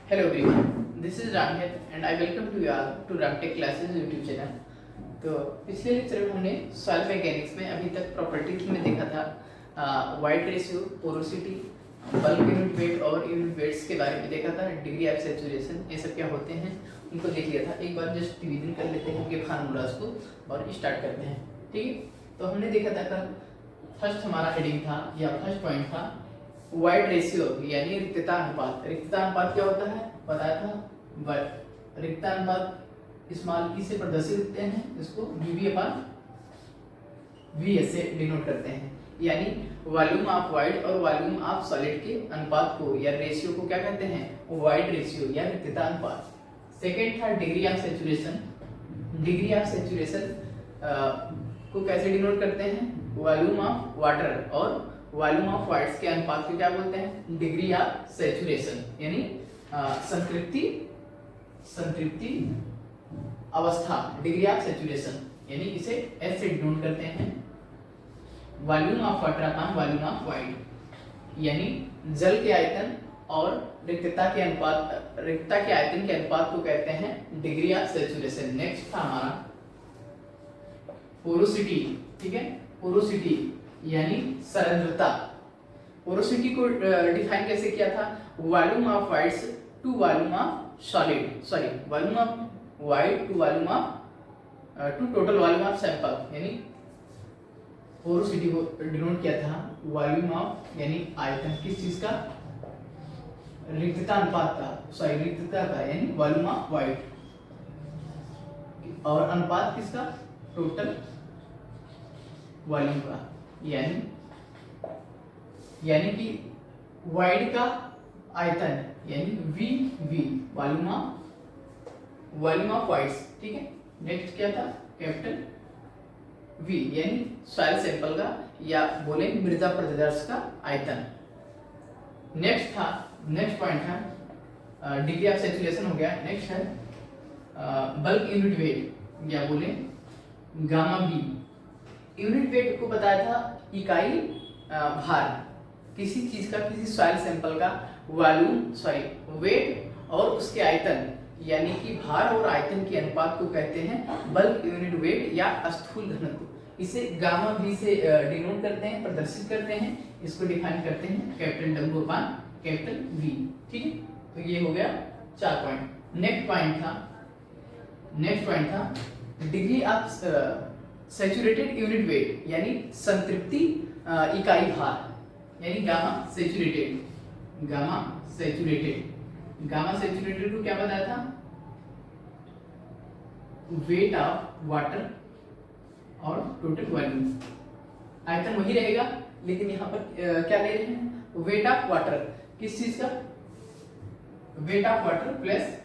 Hello everyone, this is Ramhit and I welcome to you all to Ramtech Classes YouTube channel. तो पिछले lecture में हमने soil mechanics में अभी तक प्रॉपर्टीज में देखा था void ratio, porosity, bulk unit weight और यूनिट वेट्स के बारे में देखा था। डिग्री ऑफ सैचुरेशन ये सब क्या होते हैं उनको देख लिया था। एक बार जस्ट रिवीजन कर लेते हैं उनके फार्मूलाज को और स्टार्ट करते हैं। ठीक है, तो हमने देखा था कल फर्स्ट हमारा हेडिंग था या फर्स्ट पॉइंट था वाइड रेशियो यानी रिक्तता अनुपात। रिक्तता अनुपात क्या होता है बताया था। रिक्तता अनुपात स्मॉल ई से प्रदर्शित करते हैं, इसको VV/VS से डिनोट करते हैं। यानी वॉल्यूम ऑफ वाइड और वॉल्यूम ऑफ सॉलिड के अनुपात को या रेशियो को क्या कहते हैं, वाइड रेशियो या रिक्तता अनुपात। सेकेंड था degree of saturation. Degree of saturation को कैसे डिनोट करते हैं, वॉल्यूम ऑफ वाटर और वॉल्यूम ऑफ वाइड्स के अनुपात को क्या बोलते हैं, डिग्री ऑफ सैचुरेशन यानी संतृप्ति अवस्था, डिग्री ऑफ सैचुरेशन यानी इसे एस से डिनोट करते हैं। Volume of water upon volume of wide यानी जल के आयतन और रिक्तता के आयतन के अनुपात को कहते हैं डिग्री ऑफ सैचुरेशन। नेक्स्ट था हमारा पोरोसिटी। ठीक है, पोरोसिटी यानी सरंध्रता। पोरोसिटी को डिफाइन कैसे किया था, volume of voids to volume of solid, sorry volume of void to volume of to total volume of sample. यानी पोरोसिटी को डिनोट किया था वॉल्यूम ऑफ यानी आयतन किस चीज का, रिक्तता अनुपात का, सॉरी रिक्तता का यानी वॉल्यूम ऑफ वाइड, और अनुपात किसका, टोटल वॉल्यूम का। यानी कि वाइड का आयतन यानी VV वॉल्यूम ऑफ वाइड्स। ठीक है, नेक्स्ट क्या था, कैपिटल V यानी सॉइल सैंपल का या बोले मृदा प्रदेश का आयतन। नेक्स्ट पॉइंट था डिग्री ऑफ सैचुरेशन हो गया। नेक्स्ट है बल्क यूनिट वेट या बोले गामा बी। यूनिट वेट को बताया था इकाई भार, किसी चीज का, किसी सॉइल सैंपल का वॉल्यूम, सॉरी वेट और उसके आयतन यानी कि भार और आयतन के अनुपात को कहते हैं बल्क यूनिट वेट या स्थूल घनत्व। इसे गामा बी से डिनोट करते हैं, प्रदर्शित करते हैं, इसको डिफाइन करते हैं कैपिटल W अपान कैपिटल V। ठीक है, तो ये हो गया 4 पॉइंट। नेक्स्ट पॉइंट था degree of saturated unit weight यानी संतृप्ति इकाई भार यानी गामा सैचुरेटेड को क्या बताया था, वेट ऑफ वाटर और टोटल वॉल्यूम। आयतन वही रहेगा लेकिन यहाँ पर क्या ले रहे हैं, वेट ऑफ वाटर, किस चीज का, वेट ऑफ वाटर प्लस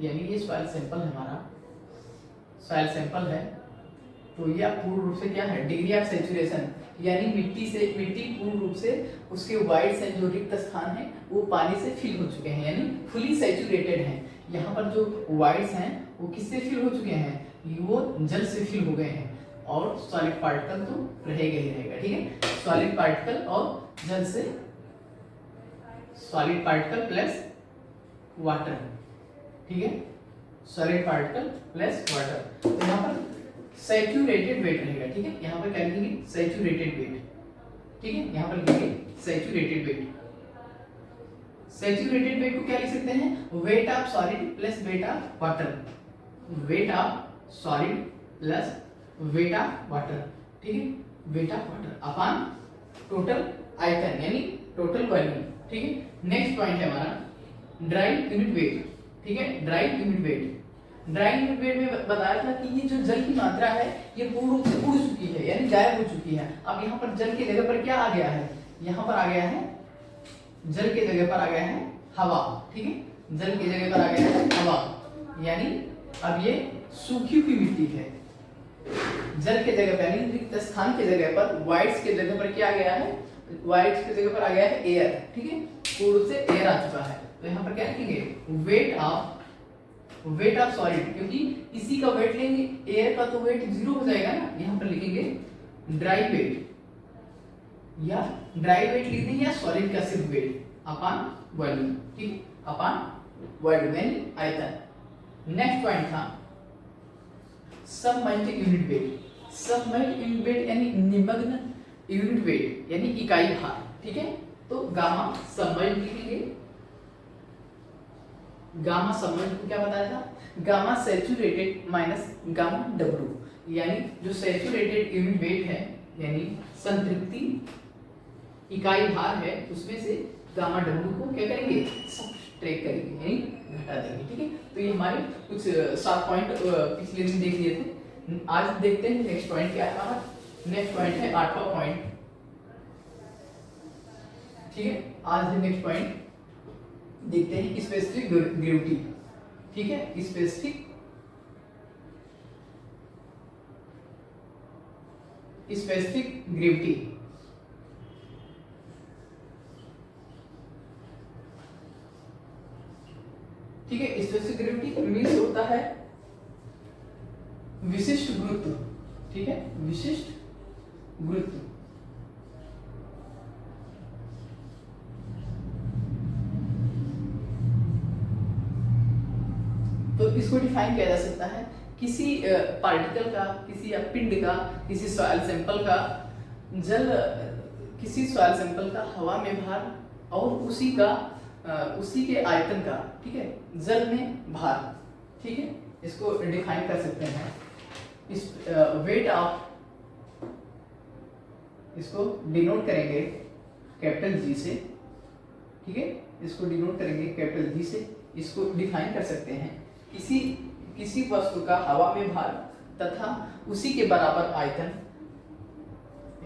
यानी ये सॉइल सैंपल हमारा सॉइल सैंपल है, तो यह पूर्ण रूप से क्या है, डिग्री ऑफ सैचुरेशन यानी मिट्टी पूर्ण रूप से उसके वाइड्स हैं, जो रिक्त स्थान है वो पानी से फिल हो चुके हैं यानी फुली सैचुरेटेड हैं। यहाँ पर जो वाइड्स हैं वो किससे फिल हो चुके हैं, वो जल से फिल हो गए हैं और सॉलिड पार्टिकल तो रहेगा ही रहेगा। ठीक है, सॉलिड पार्टिकल और जल से, सॉलिड पार्टिकल प्लस वाटर। ठीक है, सॉलिड पार्टिकल प्लस वाटर, तो यहाँ पर सैचुरेटेड वेट रहेगा। ठीक है, यहाँ पर क्या लिखेंगे, सैचुरेटेड वेट। ठीक है, यहाँ पर लिखेंगे सैचुरेटेड वेट। सैचुरेटेड वेट को क्या लिख सकते हैं, wait of solid plus wait of water, wait of solid plus wait of water. ठीक है, weight of water upon total आयतन यानी टोटल वॉल्यूम। ठीक है, नेक्स्ट पॉइंट है हमारा ड्राई यूनिट वेट। ठीक है, ड्राई यूनिट वेट में बताया था कि ये जो जल की मात्रा है ये पूर्ण रूप से उड़ चुकी है यानी गायब हो चुकी है। अब यहाँ पर जल की जगह पर क्या आ गया है, यहाँ पर आ गया है, जल की जगह पर आ गया है हवा। ठीक है, जल की जगह पर आ गया है हवा यानी अब ये सूखी हुई मिट्टी है। जल के जगह पर यानी रिक्त स्थान के जगह पर वाइड्स के जगह पर क्या आ गया है, वाइड्स के जगह पर आ गया है एयर। ठीक है, पूर्ण रूप से एयर आ चुका है, तो यहाँ पर क्या लिखेंगे, वेट ऑफ सॉलिड, क्योंकि इसी का वेट लेंगे, एयर का तो वेट 0 हो जाएगा ना। यहाँ पर लिखेंगे ड्राई वेट या ड्राई वेट लिख दें या सॉलिड का सिर्फ वेट। अपॉन वॉल्यूम, ठीक है, अपॉन वॉल्यूम यानी आयतन। नेक्स्ट पॉइंट था submerged unit weight. Submerged unit weight यानी निमग्न यूनिट वेट यानी इकाई भार, ठीक है। तो गामा सबमर्ज्ड लिखेंगे। गामा सबमर्ज्ड को क्या बताया था, gamma saturated minus gamma W, यानी जो सैचुरेटेड यूनिट वेट है यानी संतृप्ति इकाई भार है, उसमें से गामा डब्ल्यू को क्या करेंगे, सब्ट्रैक्ट करेंगे यानी घटा देंगे, ठीक है। तो ये हमारे कुछ 7 पॉइंट पिछले दिन देख लिए थे। आज देखते हैं नेक्स्ट पॉइंट क्या है हमारा। नेक्स्ट पॉइंट है 8वां पॉइंट, ठीक है। आज है नेक्स्ट पॉइंट, देखते हैं स्पेसिफिक ग्रेविटी, ठीक है। स्पेसिफिक ग्रेविटी, ठीक है। स्पेसिफिक ग्रेविटी मीन्स होता है विशिष्ट गुरुत्व, ठीक है, विशिष्ट गुरुत्व। तो इसको डिफाइन किया जा सकता है किसी पार्टिकल का, किसी या पिंड का, किसी सॉइल सैंपल का जल, किसी सॉइल सैंपल का हवा में भार और उसी के आयतन का, ठीक है, जल में भार, ठीक है। इसको डिफाइन कर सकते हैं इस वेट ऑफ, इसको डिनोट करेंगे कैपिटल जी से, ठीक है। इसको डिनोट करेंगे कैपिटल जी से। इसको डिफाइन कर सकते हैं किसी वस्तु का हवा में भार तथा उसी के बराबर आयतन,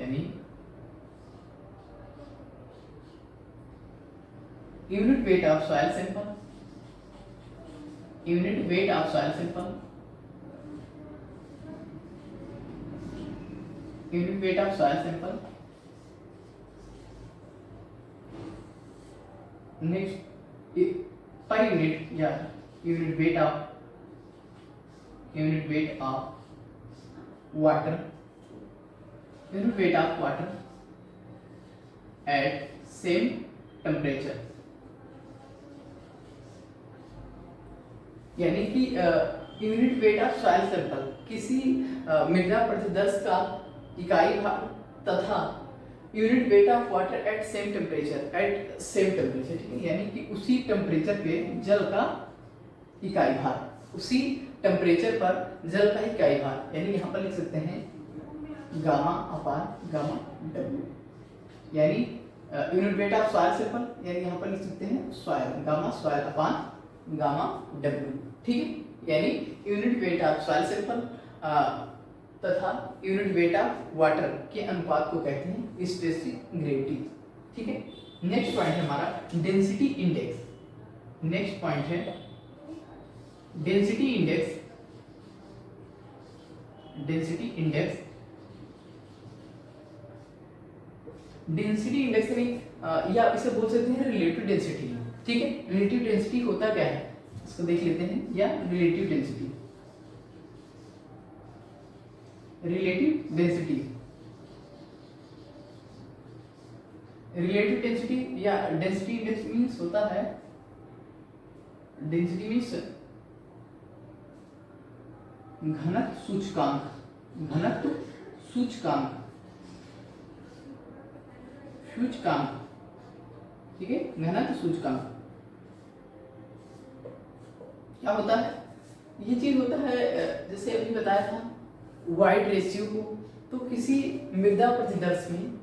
यानी unit weight of soil sample, unit weight of soil sample, unit weight of soil sample. Next पर यूनिट या unit weight of water, unit weight of water at same temperature, यानी कि unit weight of soil sample किसी मृदा प्रतिदर्श का इकाई भार तथा unit weight of water at same temperature, ठीक है, यानी कि उसी टेम्परेचर पे जल का इकाई भार, उसी टेम्परेचर पर जल का इकाई भार, यानी यहाँ पर लिख सकते हैं गामा अपान गामा डब्ल्यू, यानी unit weight of soil sample, यानी यहाँ पर लिख सकते हैं सॉइल गामा सॉइल अपान गामा डब्ल्यू, ठीक है। यानी unit weight of soil sample तथा यूनिट वेट ऑफ वाटर के अनुपात को कहते हैं स्पेसिफिक ग्रेविटी, ठीक है। नेक्स्ट पॉइंट है हमारा डेंसिटी इंडेक्स। नेक्स्ट पॉइंट है density index. Density index, density index या इसे बोल सकते हैं रिलेटिव डेंसिटी, ठीक है। रिलेटिव डेंसिटी होता क्या है इसको देख लेते हैं, या relative density, relative density, relative density या डेंसिटी इंडेक्स मींस होता है, डेंसिटी मींस घनत्व सूचकांक, घनत्व सूचकांक, सूचकांक, ठीक है, घनत्व सूचकांक। क्या होता है, ये चीज होता है जैसे अभी बताया था वाइड रेशियो को, तो किसी मृदा प्रतिदर्श में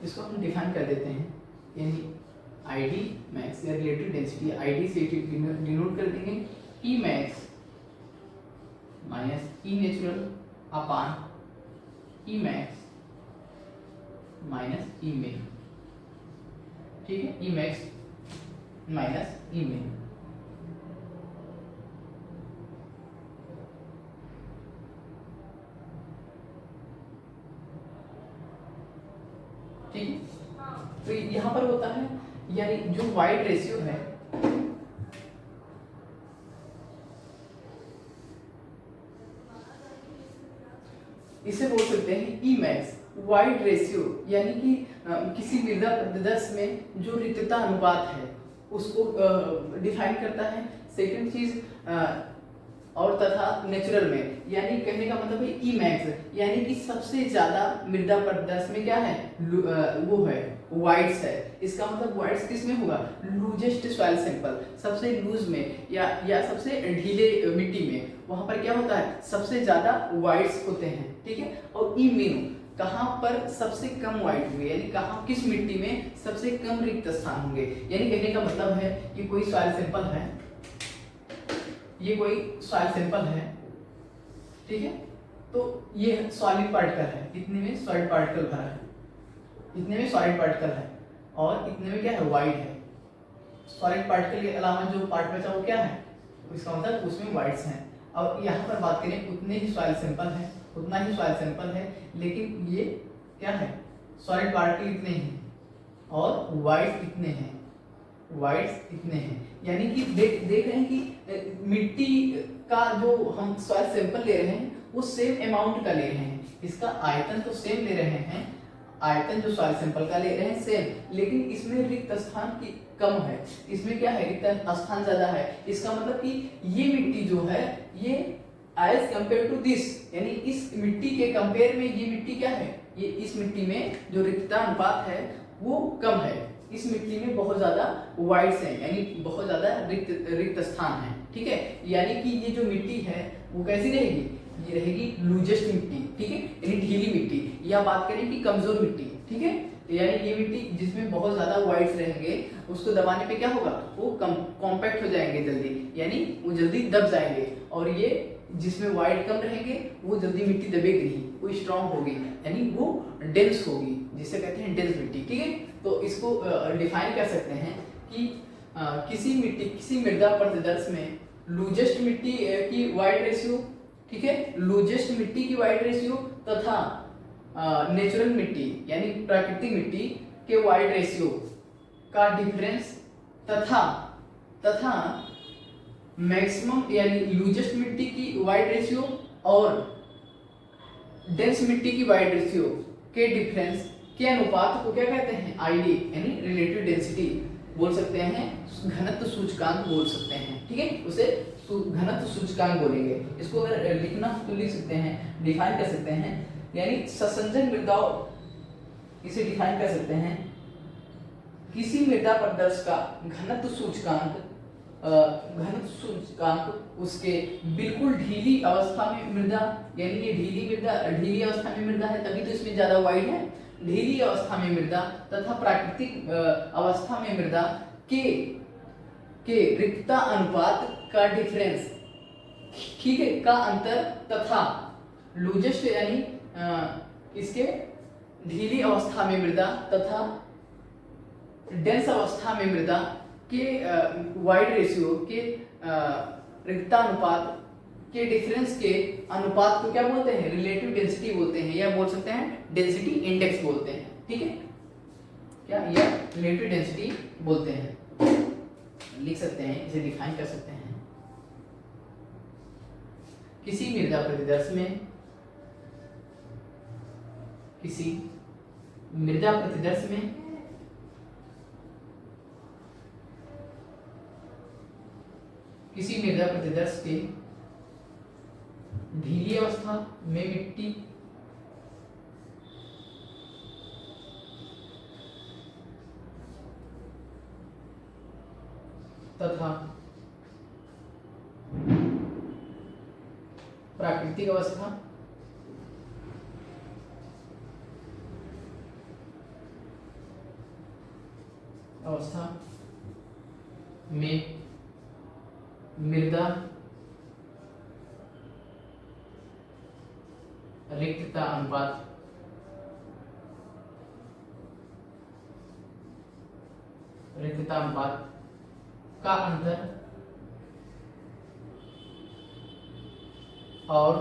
इसको हम डिफाइन कर देते हैं, यानी आईडी मैक्स या रिलेटिव डेंसिटी, आईडी से डिनोट कर देंगे ई मैक्स माइनस ई नेचुरल अपान ई मैक्स माइनस ई मेन, ठीक है, ई मैक्स माइनस ई मेन। ठीक है, तो यहां पर होता है, यानी जो वाइड रेशियो है इसे बोल सकते हैं ई मैक्स, वाइड रेशियो यानी कि किसी मृदा प्रदेश में जो रिक्तता अनुपात है उसको डिफाइन करता है। सेकंड चीज और तथा नेचुरल में, यानी कहने का मतलब है ई मैक्स, यानी कि सबसे ज्यादा मृदा प्रदेश में क्या है, वो है वाइड्स है। इसका मतलब वाइड्स किस में होगा, लूजेस्ट सॉइल सैंपल, सबसे लूज में या सबसे ढीले मिट्टी में, वहां पर क्या होता है, सबसे ज्यादा वाइड्स होते हैं, ठीक है। और ई मीन कहाँ पर सबसे कम वाइड होंगे, यानी कहाँ किस मिट्टी में सबसे कम रिक्त स्थान होंगे। यानी कहने का मतलब है कि कोई सॉइल सैंपल है, ये कोई सॉइल सैंपल है, ठीक है, तो ये सॉलिड पार्टिकल है, इतने में सॉलिड पार्टिकल भरा है, इतने में सॉलिड पार्टिकल है, और इतने में क्या है, वाइड है। सॉलिड पार्टिकल के अलावा जो पार्ट बचा वो क्या है, इसका मतलब उसमें वाइड्स हैं। और यहाँ पर बात करें उतने ही सॉइल सैंपल है, उतना ही सॉइल सैंपल है, लेकिन ये क्या है, सॉलिड पार्टिकल इतने हैं और वाइड्स इतने हैं, वाइड्स इतने हैं। यानी कि देख रहे हैं कि मिट्टी का जो हम सॉइल सैंपल ले रहे हैं वो सेम अमाउंट का ले रहे हैं, इसका आयतन तो सेम ले रहे हैं, आयतन जो सॉइल सैंपल का ले रहे हैं सेम, लेकिन इसमें रिक्त स्थान की कम है, इसमें क्या है, रिक्त स्थान ज्यादा है। इसका मतलब कि ये मिट्टी जो है ये एज कंपेयर टू दिस, यानी इस मिट्टी के कंपेयर में ये मिट्टी क्या है, ये इस मिट्टी में जो रिक्तता अनुपात है वो कम है, इस मिट्टी में बहुत ज्यादा वाइड्स हैं, यानी बहुत ज्यादा रिक्त स्थान है, ठीक है। यानी कि ये जो मिट्टी है वो कैसी रहेगी, ये रहेगी लूजेस्ट मिट्टी, ठीक है, यानी ढीली मिट्टी, या बात करें कि कमजोर मिट्टी, ठीक है। यानी ये मिट्टी जिसमें बहुत ज्यादा वाइड्स रहेंगे उसको दबाने पे क्या होगा, वो कॉम्पैक्ट हो जाएंगे जल्दी, यानी वो जल्दी दब जाएंगे। और ये जिसमें वाइड कम रहेंगे वो जल्दी मिट्टी दबेगी नहीं, वो स्ट्रांग होगी, यानी वो डेंस होगी, जिसे कहते हैं डेंस मिट्टी, ठीक है। तो इसको डिफाइन कर सकते हैं कि किसी मृदा प्रदेश में लूजेस्ट मिट्टी की वाइड रेशियो, ठीक है, लूजेस्ट मिट्टी की वाइड रेशियो तथा नेचुरल मिट्टी यानी प्राकृतिक मिट्टी के वाइड रेशियो का डिफरेंस तथा मैक्सिमम यानी लूजेस्ट मिट्टी की वाइड रेशियो और डेंस मिट्टी की वाइड रेशियो के डिफरेंस के अनुपात को क्या कहते हैं, आईडी यानी रिलेटिव डेंसिटी बोल सकते हैं, घनत्व सूचकांक बोल सकते हैं, ठीक है, उसे घनत्व सूचकांक बोलेंगे। इसको अगर लिखना तो लिख सकते हैं, डिफाइन कर सकते हैं, यानी ससंजन मृदाओं इसे डिफाइन कर सकते हैं, किसी मृदा प्रदेश का घनत्व सूचकांक उसके बिल्कुल ढीली अवस्था में मृदा, यानी ये ढीली अवस्था में मृदा है तभी तो इसमें ज्यादा वाइड है, ढीली अवस्था में मृदा तथा प्राकृतिक अवस्था में मृदा के रिक्तता अनुपात का डिफरेंस, ठीक है, का अंतर तथा लूजेस्ट यानी इसके ढीली अवस्था में मृदा तथा डेंस अवस्था में मृदा के वाइड रेशियो के रिक्तता अनुपात के डिफरेंस के अनुपात को क्या बोलते हैं, रिलेटिव डेंसिटी बोलते हैं, या बोल सकते हैं डेंसिटी इंडेक्स बोलते हैं, ठीक है, क्या या रिलेटिव डेंसिटी बोलते हैं, लिख सकते हैं, इसे डिफाइन कर सकते हैं। किसी मृदा प्रदेश में किसी मृदा प्रदेश के ढीली अवस्था में मिट्टी तथा प्राकृतिक अवस्था में मृदा रिक्तता अनुपात का अंतर और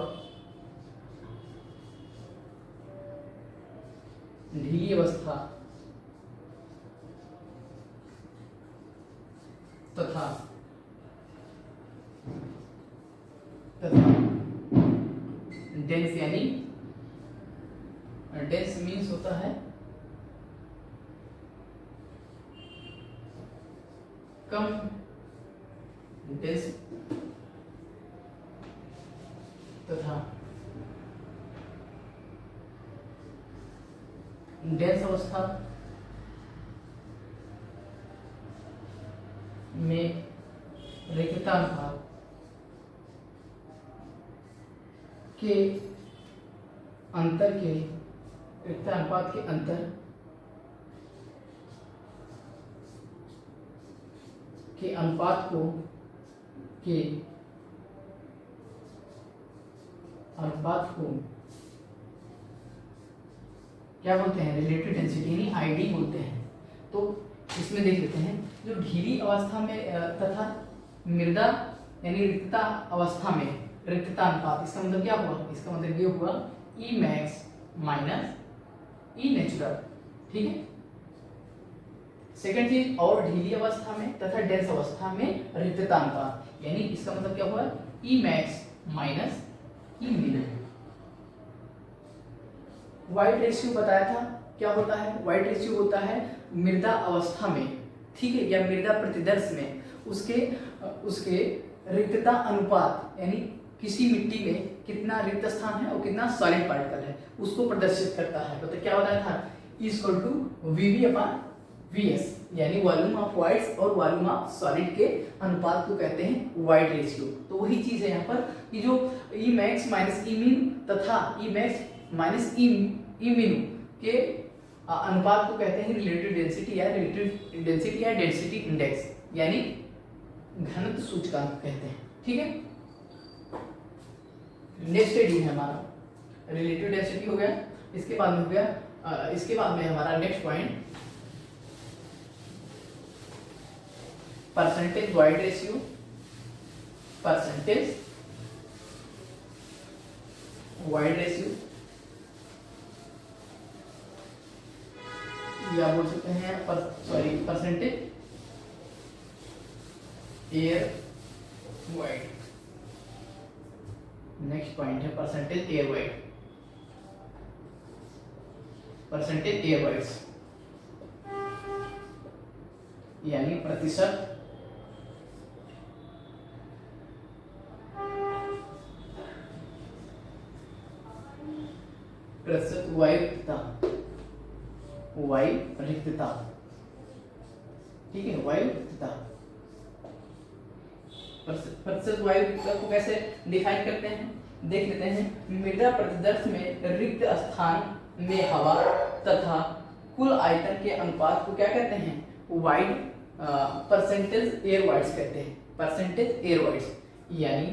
ढीली अवस्था तथा डेंस यानी डेंस मीन्स होता है कम डेंस तथा डेंस अवस्था में रिक्तता अनुपात के अंतर के रिक्तता अनुपात के अंतर के अनुपात को क्या बोलते हैं, रिलेटिव डेंसिटी यानी आईडी बोलते हैं। तो इसमें देख लेते हैं जो ढीली अवस्था में तथा मृदा यानी रिक्तता अवस्था में रिक्तता अनुपात, इसका मतलब क्या हुआ, इसका मतलब ये हुआ ई मैक्स माइनस ई नेचुरल, ठीक है। सेकंड चीज, और ढीली अवस्था में तथा डेंस अवस्था में रिक्तता अनुपात, यानी इसका मतलब क्या हुआ, ई मैक्स माइनस ई मिन। वाइड रेशियो बताया था क्या होता है, वाइड रेशियो होता है मृदा अवस्था में, ठीक है, या मृदा प्रतिदर्श में उसके रिक्तता अनुपात, यानी किसी मिट्टी में कितना रिक्त स्थान है और कितना सॉलिड पार्टिकल है उसको प्रदर्शित करता है। तो क्या बताया था, equal to V V upon V S, यानी वॉल्यूम ऑफ वाइड्स और वॉल्यूम ऑफ सॉलिड के अनुपात को कहते हैं वाइड रेशियो। तो वही चीज है यहाँ पर कि जो ई मैक्स माइनस ई मिन तथा ई मैक्स माइनस ई मिन के अनुपात को कहते हैं रिलेटिव डेंसिटी या डेंसिटी इंडेक्स, यानी घनत्व सूचकांक कहते हैं, ठीक है। नेक्स्ट डी है हमारा रिलेटिव डेंसिटी हो गया, इसके बाद में हो गया इसके बाद में हमारा next point percentage void ratio, percentage void ratio या बोल सकते हैं percentage air void. Next point है percentage air void, percentage air voids यानी प्रतिशत वायु रिक्तता, ठीक है, वायु रिक्तता। प्रतिशत वायु रिक्तता को कैसे डिफाइन करते हैं, देख लेते हैं। मृदा प्रतिदर्श में रिक्त स्थान में हवा तथा कुल आयतन के अनुपात को क्या कहते हैं, वाइड परसेंटेज एयर वाइड्स कहते हैं, परसेंटेज एयर वाइड्स, यानी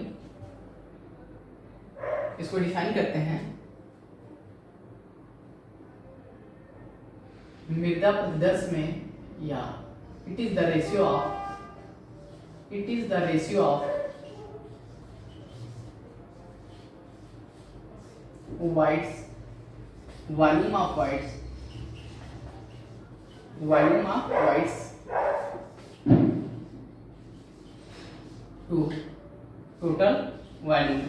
इसको डिफाइन करते हैं मृदा प्रतिदर्श में, या it is the ratio of voids, volume of voids to total volume,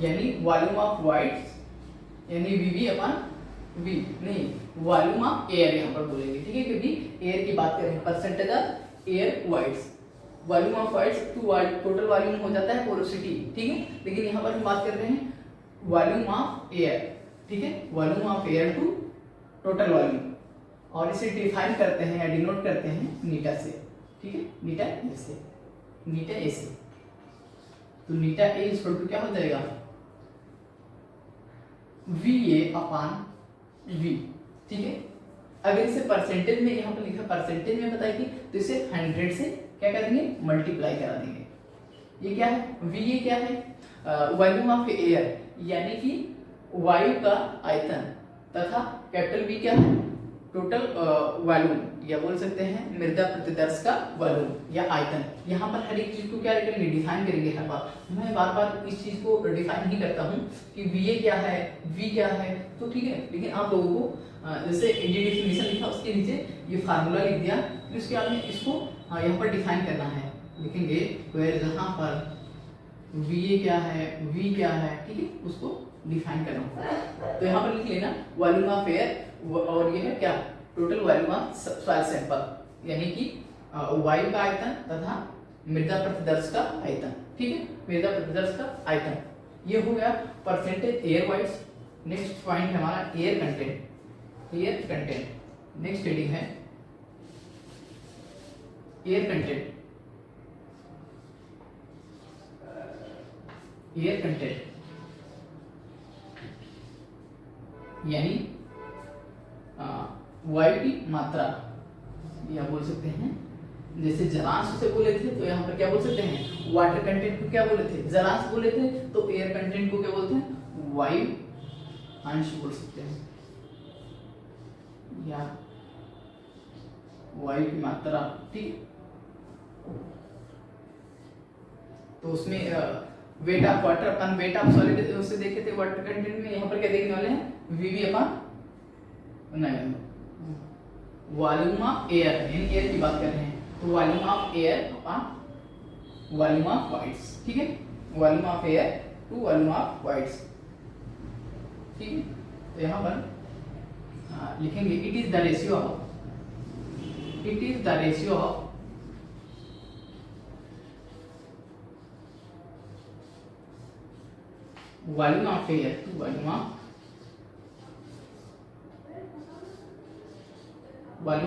यानी वॉल्यूम ऑफ वाइड्स यानी वीवी अपॉन वी, नहीं वॉल्यूम ऑफ एयर यहाँ पर बोलेंगे, ठीक है, क्योंकि एयर की बात कर रहे हैं। Percentage of air voids, volume of voids to total volume हो जाता है पोरोसिटी, ठीक है, लेकिन यहाँ पर हम बात कर रहे हैं वॉल्यूम ऑफ एयर, ठीक है, volume of air to total volume, और इसे डिफाइन करते हैं या डिनोट करते हैं नीटा से, ठीक है, नीटा ए से। तो नीटा ए इक्वल टू क्या हो जाएगा, वी ए अपॉन वी, ठीक है। अगर इसे परसेंटेज में यहाँ पर लिखा परसेंटेज में बताएगी तो इसे 100 से क्या कर देंगे, मल्टीप्लाई करा देंगे। ये क्या है, वी ए क्या है, वॉल्यूम ऑफ एयर यानी कि वायु का आयतन, तथा कैपिटल वी क्या है, टोटल वॉल्यूम, या बोल सकते हैं मृदा प्रतिदर्श का वॉल्यूम या आयतन। यहाँ पर हर एक चीज को क्या करेंगे, डिफाइन करेंगे हर बार। मैं बार बार इस चीज को डिफाइन नहीं करता हूँ कि वी ए क्या है, वी क्या है, तो ठीक है, लेकिन आप लोगों को जैसे डिफिनेशन लिखा उसके नीचे ये फार्मूला लिख दिया, फिर उसके बाद में इसको यहाँ पर डिफाइन करना है, लिखेंगे वेयर, जहाँ पर वी क्या है, वी क्या है, ठीक है, उसको डिफाइन करना होगा। तो यहाँ पर लिख लेना वॉल्यूम ऑफ एयर, और ये है क्या, total volume of soil sample, यानी कि वायु का आयतन तथा मृदा प्रतिदर्श का आयतन, ठीक है, मृदा प्रतिदर्श का आयतन। ये हो गया percentage air wise. Next point है हमारा air content. Air content next heading है एयर कंटेंट। एयर कंटेंट यानी वायु की मात्रा, या बोल सकते हैं जैसे जलांश से बोले थे तो यहाँ पर क्या बोल सकते हैं, वाटर कंटेंट को क्या बोले थे, जलांश बोले थे, तो एयर कंटेंट को क्या बोलते हैं, वायु अंश बोल सकते हैं, या वायु की मात्रा, ठीक। तो उसमें wait of water upon wait of solid उससे देखे थे वाटर कंटेंट में, यहाँ पर क्या देखने वाले हैं, वीवी अपन नहीं, वॉल्यूम ऑफ एयर, यानी एयर की बात कर रहे हैं, तो volume of air upon volume of voids, ठीक है, volume of air to volume of voids, ठीक है। तो यहाँ पर लिखेंगे it is the ratio of, it is the ratio of volume of air to volume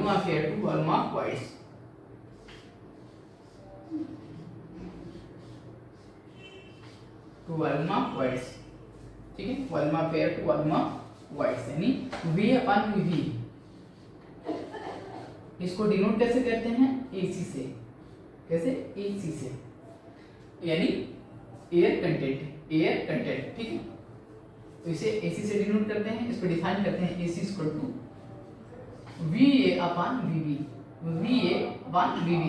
of air to volume of voids, to volume of voids, ठीक है, volume of air to volume of voids, यानी V अपन V। इसको denote कैसे करते हैं, AC से, कैसे, AC से, यानी एयर कंटेंट, एयर कंटेंट, ठीक है। तो इसे AC से डिनोट करते हैं, इसको डिफाइन करते हैं AC equal to VA upon VB, VA upon VB,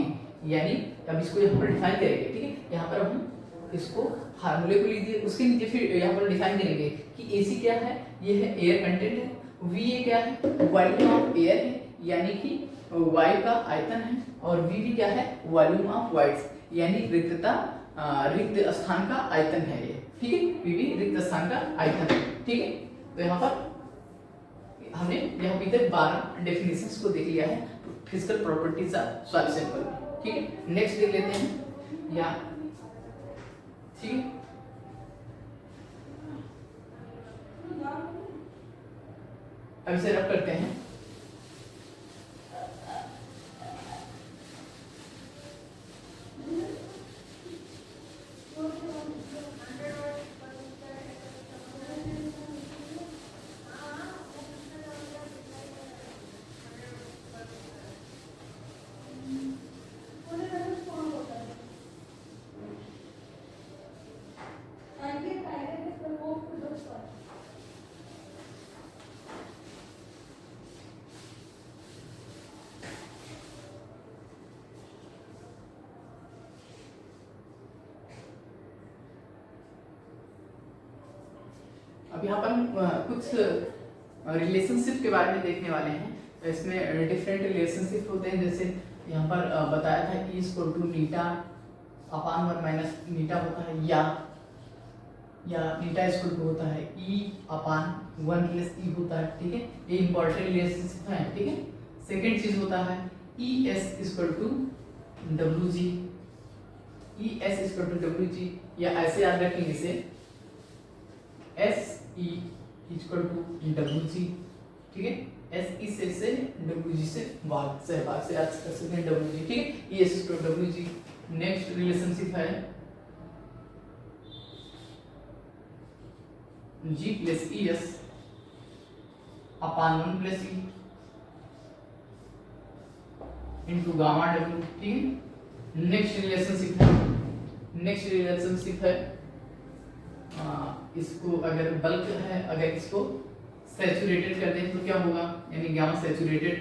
यानी अब इसको यहाँ पर डिफाइन करेंगे, ठीक है। यहाँ पर हम इसको फार्मूले को लीजिए, उसके नीचे फिर यहाँ पर डिफाइन करेंगे कि AC क्या है, ये है एयर कंटेंट है, VA क्या है, वॉल्यूम ऑफ एयर है, यानी कि वायु का आयतन है, और VB क्या है, वॉल्यूम ऑफ वाइड्स, यानी रिक्तता, रिक्त स्थान का आयतन है ये, ठीक है, VB रिक्त स्थान का आयतन है, ठीक है। तो यहाँ पर हमने यहाँ पे तक 12 डेफिनेशंस को देख लिया है physical properties of soil sample, ठीक है। नेक्स्ट देख लेते हैं, या ठीक है, अब इसे रब करते हैं। अब यहाँ पर हम कुछ रिलेशनशिप के बारे में देखने वाले हैं। इसमें डिफरेंट रिलेशनशिप होते हैं, जैसे यहाँ पर बताया था E equal to Neeta upon 1 minus eta होता है, या नीटा इक्वल टू होता है E अपान 1 प्लस E होता है, ठीक है। ये इंपॉर्टेंट रिलेशनशिप है, ठीक है। सेकेंड चीज होता है ES equal to WG, ES equal to WG, या ऐसे याद रखेंगे इसे SE इक्वल टू WG, ठीक है। SE से WG से भाग से याद कर सकते हैं WG, ठीक है। ES equal to WG। Next relationship है G plus ES upon 1 plus E into gamma W, ठीक है। नेक्स्ट रिलेशनशिप है इसको अगर बल्क है, अगर इसको सैचुरेटेड कर दें तो क्या होगा, यानी गामा सैचुरेटेड,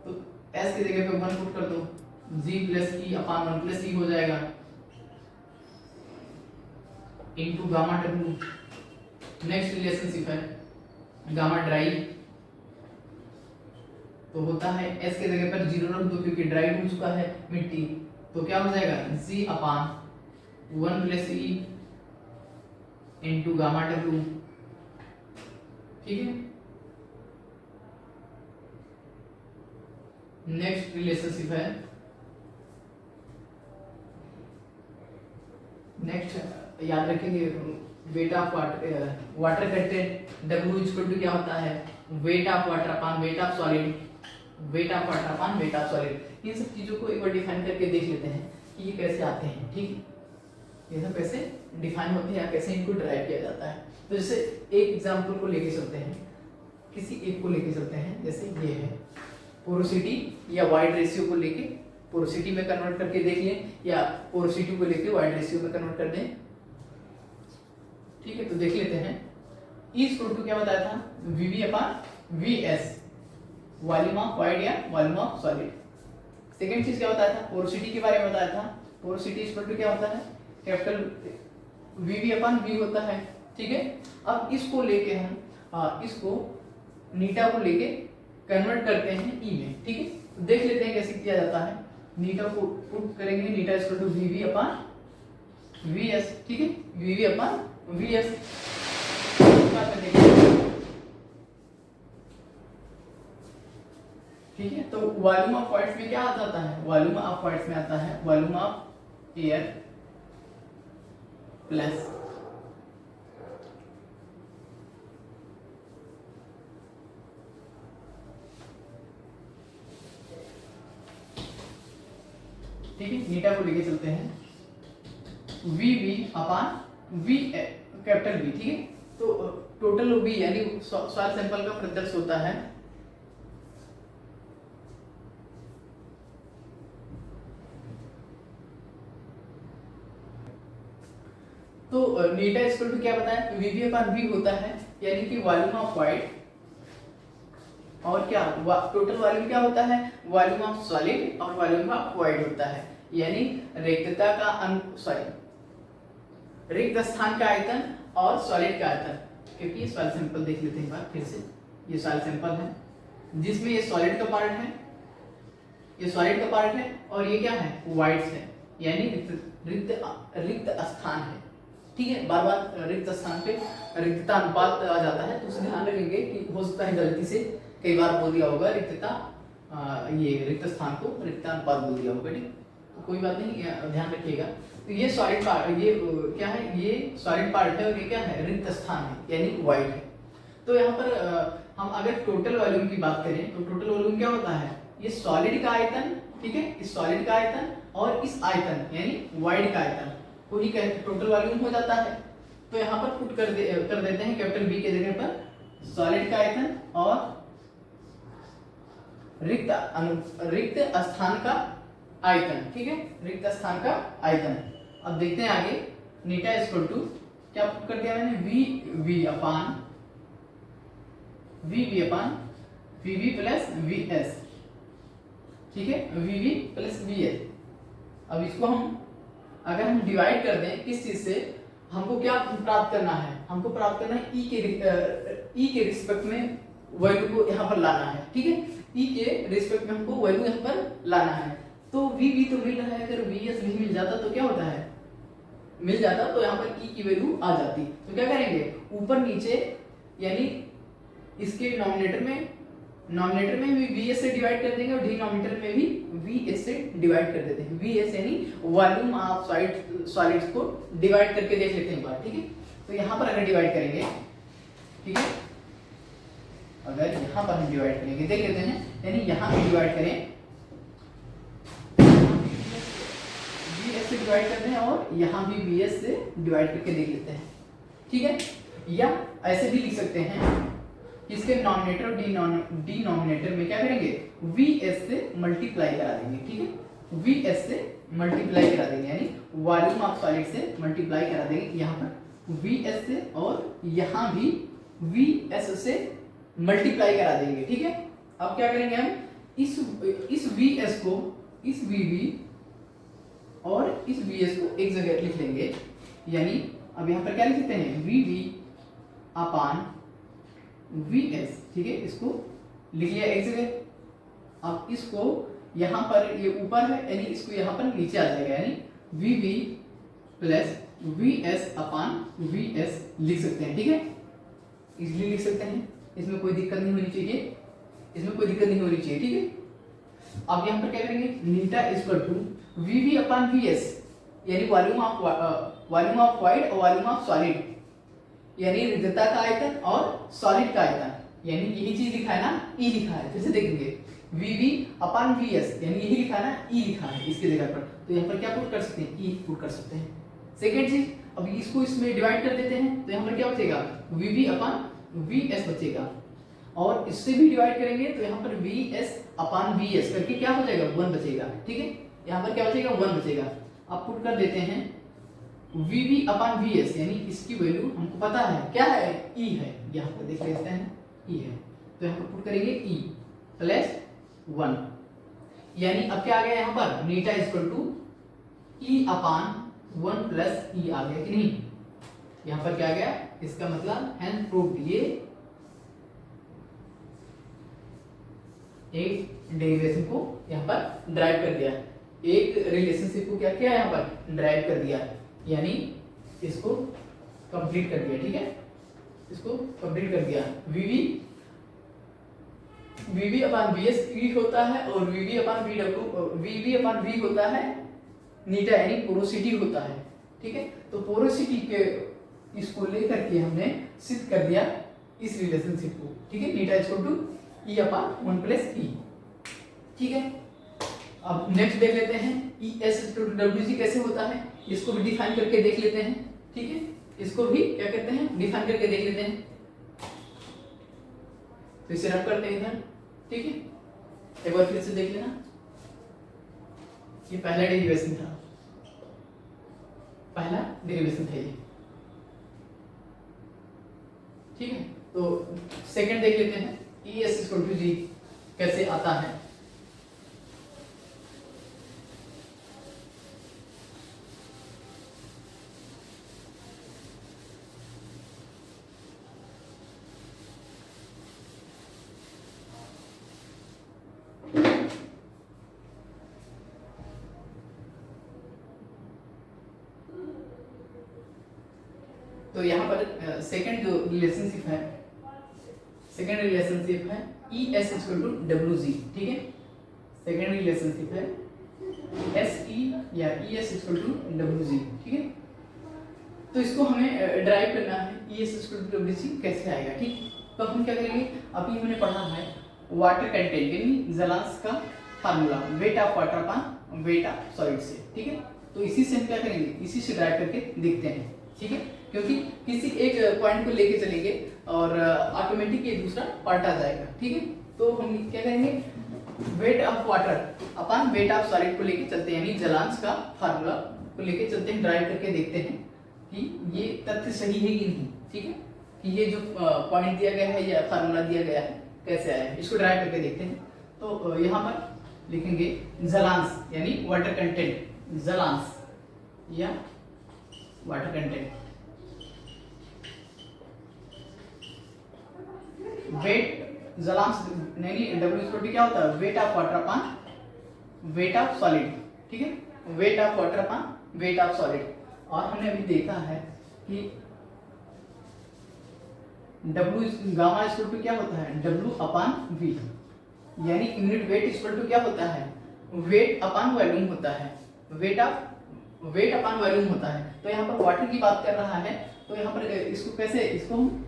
तो S की जगह पे 1 पुट कर दो, G plus E upon 1 plus E हो जाएगा into gamma W। Next relationship है गामा ड्राई, तो होता है S के जगह पर 0 रख दो क्योंकि ड्राई हो चुका है मिट्टी, तो क्या हो जाएगा G upon 1 plus e into gamma W, ठीक है। नेक्स्ट रिलेशनशिप है, नेक्स्ट याद रखेंगे weight of water content W equal to क्या होता है, weight of water upon weight of solid, weight of water upon weight of solid. इन सब चीजों को एक बार डिफाइन करके देख लेते हैं कि ये कैसे आते हैं, ठीक, ये सब कैसे डिफाइन होते हैं या कैसे इनको ड्राइव किया जाता है। तो जैसे एक एग्जांपल को लेके चलते हैं, किसी एक को लेके चलते हैं, जैसे ये है पोरोसिटी या वाइड रेशियो को लेके पोरोसिटी में कन्वर्ट करके देख लें, या पोरोसिटी को लेके वाइड रेशियो में कन्वर्ट कर दें, ठीक है। तो देख लेते हैं, ई इक्वल टू क्या बताया था, V V upon V S, volume of void या वॉल्यूम ऑफ सॉलिड। सेकंड चीज क्या बताया था, पोरोसिटी के बारे में बताया था, पोरोसिटी इक्वल टू क्या होता है, कैपिटल वीवी अपॉन वी होता है, ठीक है। अब इसको लेके हम इसको नीटा को लेके कन्वर्ट करते हैं ई में, ठीक है। तो देख लेते हैं कैसे किया जाता है। नीटा को पुट करेंगे, नीटा equal to V V upon V S, ठीक है, वीवी अपॉन वीएस। ठीक है, तो वॉल्यूम ऑफ पार्ट्स में क्या आ जाता है, वॉल्यूम ऑफ पार्ट्स में आता है वॉल्यूम ऑफ एयर प्लस ठीक है, नीटा को लेके चलते हैं, V V upon V capital V, ठीक है। तो टोटल वी यानी सॉइल सैंपल का प्रदर्श होता है तो नीटा इक्वल टू क्या बताया, वीवी अपॉन वी होता है, यानी कि वॉल्यूम ऑफ वाइड और क्या टोटल वॉल्यूम क्या होता है, वॉल्यूम ऑफ सॉलिड और वॉल्यूम ऑफ वाइड होता है, यानी रिक्तता का सॉरी रिक्त स्थान का आयतन और सॉलिड का आयतन। क्योंकि ये सॉइल सैंपल देख लेते हैं एक बार फिर से, ये सॉइल सैंपल है जिसमें ये सॉलिड का पार्ट है, ये सॉलिड का पार्ट है और ये क्या है, वाइड्स है, यानी रिक्त स्थान है, ठीक है। बार बार रिक्त स्थान पे रिक्तता अनुपात आ जाता है, तो उसे ध्यान रखेंगे कि हो सकता है गलती से कई बार बोल दिया होगा रिक्तता, ये रिक्त स्थान को रिक्तता अनुपात बोल दिया होगा, ठीक, तो कोई बात नहीं, ध्यान रखिएगा। तो ये सॉलिड पार्ट, ये क्या है, ये सॉलिड पार्ट है और ये क्या है, रिक्त स्थान है यानी वाइड है। तो यहाँ पर हम अगर टोटल वॉल्यूम की बात करें तो टोटल वॉल्यूम क्या होता है, ये सॉलिड का आयतन, ठीक है, इस सॉलिड का आयतन और इस आयतन यानी वाइड का आयतन को ही टोटल वॉल्यूम हो जाता है। तो यहाँ पर पुट कर देते हैं कैपिटल बी के जगह पर सॉलिड का आयतन और रिक्त स्थान का आयतन, ठीक है, रिक्त स्थान का आयतन। अब देखते हैं आगे, नीटा इक्वल टू क्या पुट कर दिया मैंने, V V upon V V plus V S, ठीक है, V V plus V S. अब इसको हम अगर हम डिवाइड कर दें किस चीज से, हमको क्या प्राप्त करना है, हमको प्राप्त करना है ई के रिस्पेक्ट में वैल्यू को यहाँ पर लाना है, ठीक है, ई के रिस्पेक्ट में हमको वैल्यू यहाँ पर लाना है। तो वी वी तो मिल रहा है, अगर वी एस भी मिल जाता तो क्या होता है, मिल जाता तो यहाँ पर ई की वैल्यू आ जाती। तो क्या करेंगे, ऊपर नीचे यानी इसके नॉमिनेटर में भी वी एस से डिवाइड कर देंगे और डिनोमिनेटर में भी वी एस से डिवाइड कर देते हैं। वी एस यानी वॉल्यूम ऑफ सॉलिड्स को डिवाइड करके देख लेते हैं एक बार, ठीक है। तो यहाँ पर अगर डिवाइड करेंगे, ठीक है, अगर यहाँ पर हम डिवाइड करेंगे देख लेते हैं, यानी यहाँ पे डिवाइड करें, वी एस से डिवाइड करते हैं और यहाँ भी वी एस से डिवाइड करके देख लेते हैं, ठीक है। या ऐसे भी लिख सकते हैं, इसके नॉमिनेटर और डिनोमिनेटर में क्या करेंगे, वी एस से मल्टीप्लाई करा देंगे, ठीक है, वी एस से मल्टीप्लाई करा देंगे, यानी वॉल्यूम ऑफ सॉलिड से मल्टीप्लाई करा देंगे यहाँ पर वी एस से और यहाँ भी वी एस से मल्टीप्लाई करा देंगे, ठीक है। अब क्या करेंगे हम, इस वी एस को, इस वी वी और इस वी एस को एक जगह लिख लेंगे, यानी अब यहाँ पर क्या लिख सकते हैं, V V upon V S, ठीक है, इसको लिख लिया एक जगह। अब इसको यहाँ पर ये ऊपर है यानी इसको यहाँ पर नीचे आ जाएगा, यानी V V plus V S upon V S लिख सकते हैं, ठीक है, इजीली लिख सकते हैं, इसमें कोई दिक्कत नहीं होनी चाहिए, इसमें कोई दिक्कत नहीं होनी चाहिए, ठीक है। अब यहाँ पर क्या करेंगे, नीटा equal to V V upon V S, यानी वॉल्यूम ऑफ वाइड और वॉल्यूम ऑफ सॉलिड, यानी रिक्तता का आयतन और सॉलिड का आयतन, यानी यही चीज लिखा है ना, ई लिखा है, फिर से देखेंगे V V upon V S, यानी यही लिखा है ना, ई लिखा है इसके जगह पर, तो यहाँ पर क्या पुट कर सकते हैं, ई पुट कर सकते हैं। सेकेंड चीज, अब इसको इसमें डिवाइड कर देते हैं, तो यहाँ पर क्या बचेगा, V V upon V S बचेगा, और इससे भी डिवाइड करेंगे तो यहाँ पर V S upon V S करके क्या हो जाएगा, 1 बचेगा, ठीक है, यहाँ पर क्या बचेगा, 1 बचेगा। अब पुट कर देते हैं V V upon V S, यानी इसकी वैल्यू हमको पता है क्या है, ई है, यहाँ पर देख लेते हैं ई है, तो यहाँ पर पुट करेंगे ई प्लस 1, यानी अब क्या आ गया यहाँ पर, नीटा equal to e upon 1 plus e आ गया कि नहीं, यहाँ पर क्या आ गया, इसका मतलब हैंस प्रूव्ड, ये एक डेरिवेशन को यहाँ पर ड्राइव कर दिया, एक रिलेशनशिप को क्या किया यहाँ पर, ड्राइव कर दिया, यानी इसको कंप्लीट कर दिया, ठीक है, इसको कंप्लीट कर दिया। वीवी अपान वी एस ई होता है और V V upon V W, V V upon V होता है नीटा, यानी पोरोसिटी होता है, ठीक है, तो पोरोसिटी के इसको लेकर के हमने सिद्ध कर दिया इस रिलेशनशिप को, ठीक है, नीटा equal to e upon 1 plus e, ठीक है। अब नेक्स्ट देख लेते हैं e S to W G कैसे होता है, इसको भी डिफाइन करके देख लेते हैं, ठीक है, इसको भी क्या कहते हैं, डिफाइन करके देख लेते हैं, तो इसे रख करते हैं इधर, ठीक है, एक बार फिर से देख लेना, ये पहला डेरिवेशन था, पहला डेरिवेशन था ये, ठीक है, तो सेकंड देख लेते हैं ई एस इक्वल टू जी कैसे आता है। तो यहाँ पर सेकंड जो रिलेशनशिप है, सेकंड रिलेशनशिप है E S equal to W G, ठीक है, सेकंड रिलेशनशिप है एस ई या E S equal to W G, ठीक है, तो इसको हमें ड्राइव करना है, E S equal to W G कैसे आएगा, ठीक, तो हम क्या करेंगे, अभी हमने पढ़ा है वाटर कंटेंट यानी जलांश का formula, wait of water upon weight of solid से, ठीक है, तो इसी से हम क्या करेंगे, इसी से ड्राइव करके देखते हैं, ठीक है, क्योंकि किसी एक पॉइंट को लेके चलेंगे और ऑटोमेटिक ये दूसरा पार्ट आ जाएगा, ठीक है, तो हम क्या करेंगे, weight of water upon weight of solid को लेके चलते हैं, यानी जलांश का फार्मूला को लेके चलते हैं, ड्राइव करके देखते हैं कि ये तथ्य सही है कि नहीं, ठीक है, कि ये जो पॉइंट दिया गया है या फार्मूला दिया गया है कैसे आया है, इसको ड्राइव करके देखते हैं। तो यहाँ पर लिखेंगे जलांश यानी वाटर कंटेंट, जलांश या वाटर कंटेंट, वेट जलांश यानी डब्ल्यू इक्वल टू क्या होता है, weight of water upon weight of solid, ठीक है, weight of water upon weight of solid, और हमने अभी देखा है कि डब्ल्यू गामा इक्वल टू क्या होता है, डब्ल्यू अपॉन वी, यानी यूनिट वेट इक्वल टू क्या होता है, वेट अपॉन वॉल्यूम होता है, वेट अपॉन वॉल्यूम होता है, तो यहाँ पर वाटर की बात कर रहा है, तो यहाँ पर इसको कैसे, इसको हम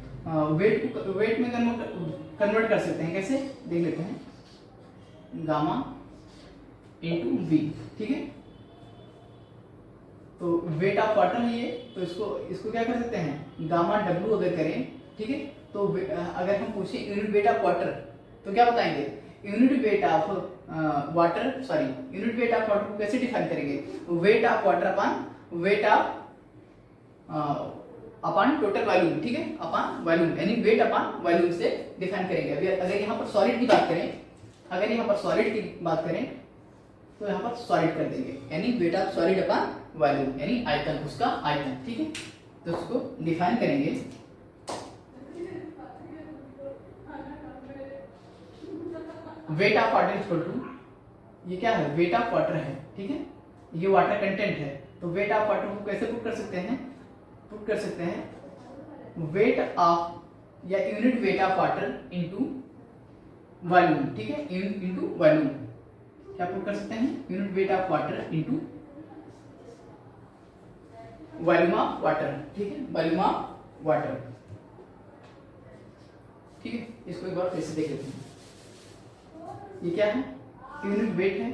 वेट में कन्वर्ट कर सकते हैं, कैसे देख लेते हैं, गामा इनटू वी, ठीक है, तो वेट ऑफ वाटर है ये, तो इसको क्या कर सकते हैं, गामा डब्ल्यू अगर करें, ठीक है, तो अगर हम पूछे यूनिट वेट ऑफ वाटर तो क्या बताएंगे, unit weight of water, sorry unit weight of water को कैसे डिफाइन करेंगे, weight of water upon weight of upon total volume, ठीक है, अपॉन वॉल्यूम यानी वेट अपॉन वॉल्यूम से डिफाइन करेंगे। अगर यहाँ पर सॉलिड की बात करें, अगर यहाँ पर सॉलिड की बात करें तो यहाँ पर सॉलिड कर देंगे, यानी wait of solid upon volume यानी आयतन, उसका आयतन, ठीक है, तो उसको डिफाइन करेंगे, weight of water equal to, ये क्या है, वेट ऑफ वाटर है, ठीक है, ये वाटर कंटेंट है, तो वेट ऑफ वाटर को कैसे पुट कर सकते हैं? पुट कर सकते हैं वेट ऑफ या unit weight of water into volume, ठीक है, इनटू वॉल्यूम। क्या पुट कर सकते हैं? Unit weight of water into volume of water, ठीक है, वॉल्यूम ऑफ वाटर, ठीक है। इसको एक बार फिर से देख लेते हैं। ये क्या है? यूनिट वेट है,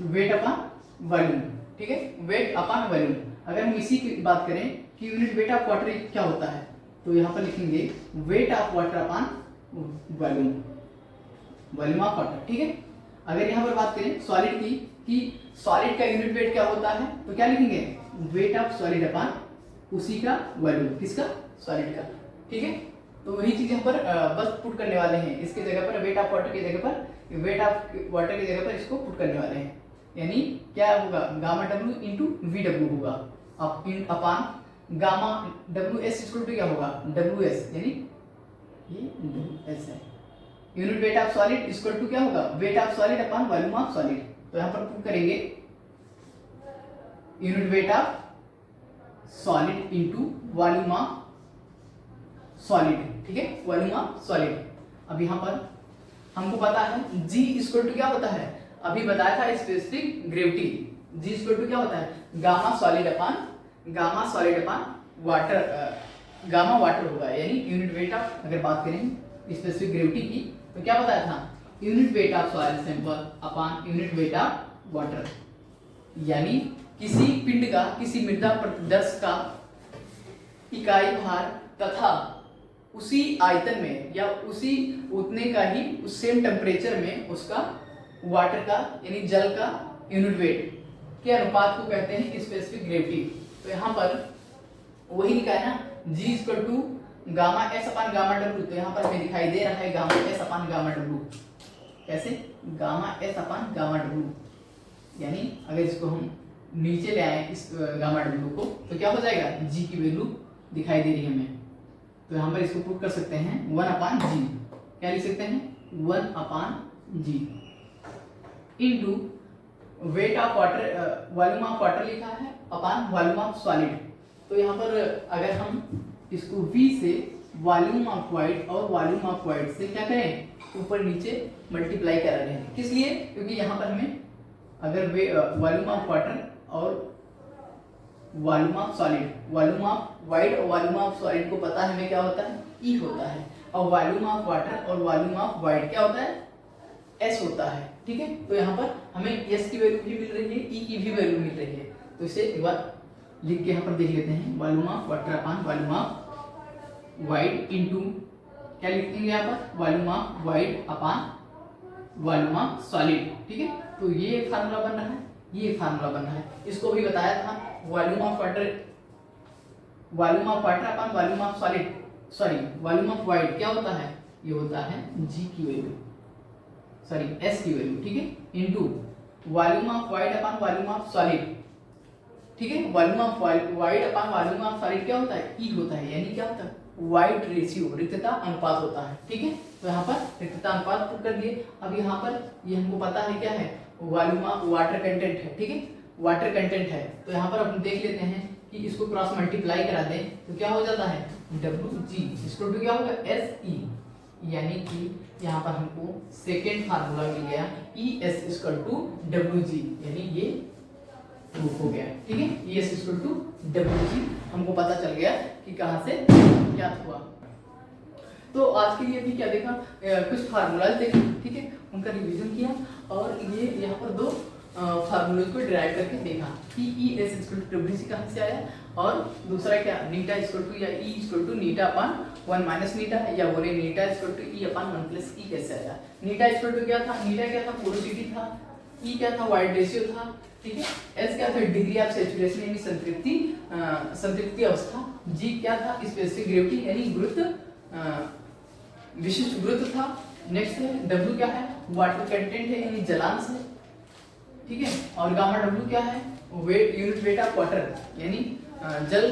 वेट अपॉन वॉल्यूम, ठीक है, वेट अपॉन वॉल्यूम। अगर हम इसी की बात करें कि यूनिट वेट ऑफ वाटर क्या होता है, तो यहाँ पर लिखेंगे wait of water upon volume, volume of water, ठीक है। अगर यहाँ पर बात करें सॉलिड की कि सॉलिड का यूनिट वेट क्या होता है, तो क्या लिखेंगे? वेट ऑफ सॉलिड अपॉन उसी का वॉल्यूम, किसका? सॉलिड का, ठीक है। तो वही चीज यहाँ पर बस पुट करने वाले हैं। इसके जगह पर वेट ऑफ वाटर की जगह पर, वेट ऑफ वाटर की जगह पर इसको पुट करने वाले हैं। यानी क्या होगा? Gamma W into V W होगा upon gamma W S equal to क्या होगा? डब्ल्यू एस, यानी ये डब्ल्यू एस है। Unit weight of solid equal to क्या होगा? Weight of solid upon volume of solid. तो यहाँ पर पुट करेंगे unit weight of solid into volume of solid, ठीक है, वॉल्यूम ऑफ सॉलिड। अब यहाँ पर हमको पता है G इक्वल टू क्या होता है? अभी बताया था specific gravity. G equal to क्या होता है? Gamma solid upon water, gamma water होगा। यानी यूनिट वेट ऑफ, अगर बात करें स्पेसिफिक ग्रेविटी की, तो क्या बताया था? Unit weight of soil sample upon unit weight of water. यानी किसी पिंड का, किसी मृदा प्रदर्श का इकाई भार तथा उसी आयतन में या उसी उतने का ही उस सेम टेम्परेचर में उसका वाटर का यानी जल का यूनिट वेट के अनुपात को कहते हैं स्पेसिफिक ग्रेविटी। तो यहाँ पर वही लिखा है ना, G equal to gamma S upon gamma W. तो यहाँ पर हमें दिखाई दे रहा है gamma S upon gamma W. कैसे? Gamma S upon gamma W. यानी अगर इसको हम नीचे ले आए इस गामा डब्ल्यू को, तो क्या हो जाएगा? G की वैल्यू दिखाई दे रही है हमें। तो यहाँ पर इसको प्रूव कर सकते हैं 1 अपान जी। क्या लिख सकते हैं? 1 upon G into weight of water, volume of water लिखा है अपान वॉल्यूम ऑफ सॉलिड। तो यहाँ पर अगर हम इसको V से वॉल्यूम ऑफ वाइड और वॉल्यूम ऑफ वाइड से क्या करें? ऊपर नीचे मल्टीप्लाई कर रहे हैं। किस लिए? क्योंकि यहाँ पर हमें अगर वॉल्यूम ऑफ वाटर और volume of solid, volume of void और वॉल्यूम ऑफ सॉलिड को पता है हमें क्या होता है? E होता है। और वॉल्यूम ऑफ वाटर और वॉल्यूम ऑफ वाइड क्या होता है? S होता है, ठीक है। तो यहाँ पर हमें S की वैल्यू भी मिल रही है, E की भी वैल्यू मिल रही है। तो इसे एक बार लिख के यहाँ पर देख लेते हैं, volume of water upon volume of wide into क्या लिखेंगे यहाँ पर? Volume of wide upon volume of solid, ठीक है। तो ये एक फार्मूला बन रहा है, ये एक फार्मूला बन रहा है। इसको भी बताया था volume of water upon volume of solid, sorry volume of wide क्या होता है? ये होता है G की वैल्यू, सॉरी S की वैल्यू, ठीक है, into volume of wide upon volume of solid, ठीक है। Volume of wide upon volume of solid क्या होता है? E होता है। यानी क्या होता है? वाइड रेशियो, रिक्तता अनुपात होता है, ठीक है। तो यहाँ पर रिक्तता अनुपात पुट कर दिए। अब यहाँ पर ये हमको पता है क्या है? वॉल्यूम ऑफ वाटर कंटेंट है, ठीक है, वाटर कंटेंट है। तो यहाँ पर हम देख लेते हैं कि इसको क्रॉस मल्टीप्लाई करा दें तो क्या हो जाता है? WG इसको क्या होगा? SE। यानी कि यहाँ पर हमको सेकेंड फार्मूला मिल गया ES इक्वल टू WG, यानी ये प्रूफ हो गया, ठीक है। ES इक्वल टू WG हमको पता चल गया कि कहाँ से ज्ञात हुआ। तो आज के लिए भी क्या देखा? कुछ फार्मूलाज देखे, ठीक है, उनका रिवीजन किया और ये यहाँ पर दो फार्मूले को डिराइव करके देखा कि ES इक्वल टू WG कहाँ से आया और दूसरा क्या नीटा इक्वल टू या E equal to Neeta upon 1 minus नीटा या बोले नीटा equal to E upon 1 plus E कैसे आया? नीटा इक्वल टू क्या था? नीटा क्या था? पोरोसिटी था। E क्या था? वाइड रेशियो था, ठीक है। S क्या था? डिग्री ऑफ सैचुरेशन यानी संतृप्ति अवस्था। G क्या था? स्पेसिफिक ग्रेविटी यानी गुरुत्व, विशिष्ट गुरुत्व था। नेक्स्ट है W क्या है? वाटर कंटेंट है यानी जलांश है, ठीक है। और गामा W क्या है? Weight, unit weight of water यानी जल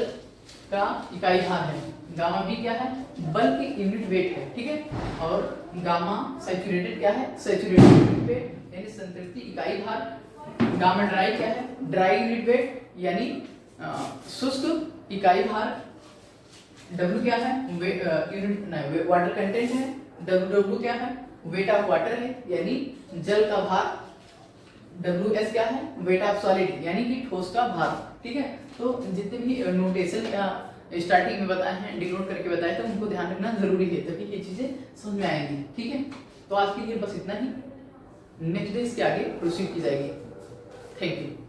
का इकाई भार है। गामा B क्या है? बल की यूनिट वेट है, ठीक है। और गामा सैचुरेटेड क्या है? सैचुरेटेड यूनिट वेट यानी संतृप्ति इकाई भार। गामा ड्राई क्या है? ड्राई यूनिट वेट यानी शुष्क इकाई भार। W क्या है? यूनिट नहीं, वाटर कंटेंट है। W क्या है? वेट ऑफ वाटर है यानी जल का भार। WS क्या है? वेट ऑफ सॉलिड यानी कि ठोस का भार। ठीक है, तो जितने भी नोटेशन स्टार्टिंग में बताए हैं, डिनोट करके बताए, तो उनको ध्यान रखना जरूरी है तभी ये चीजें समझ में आएंगी। ठीक है, तो आज के लिए बस इतना ही। नेक्स्ट डे इसके आगे प्रोसीड की जाएगी। Thank you.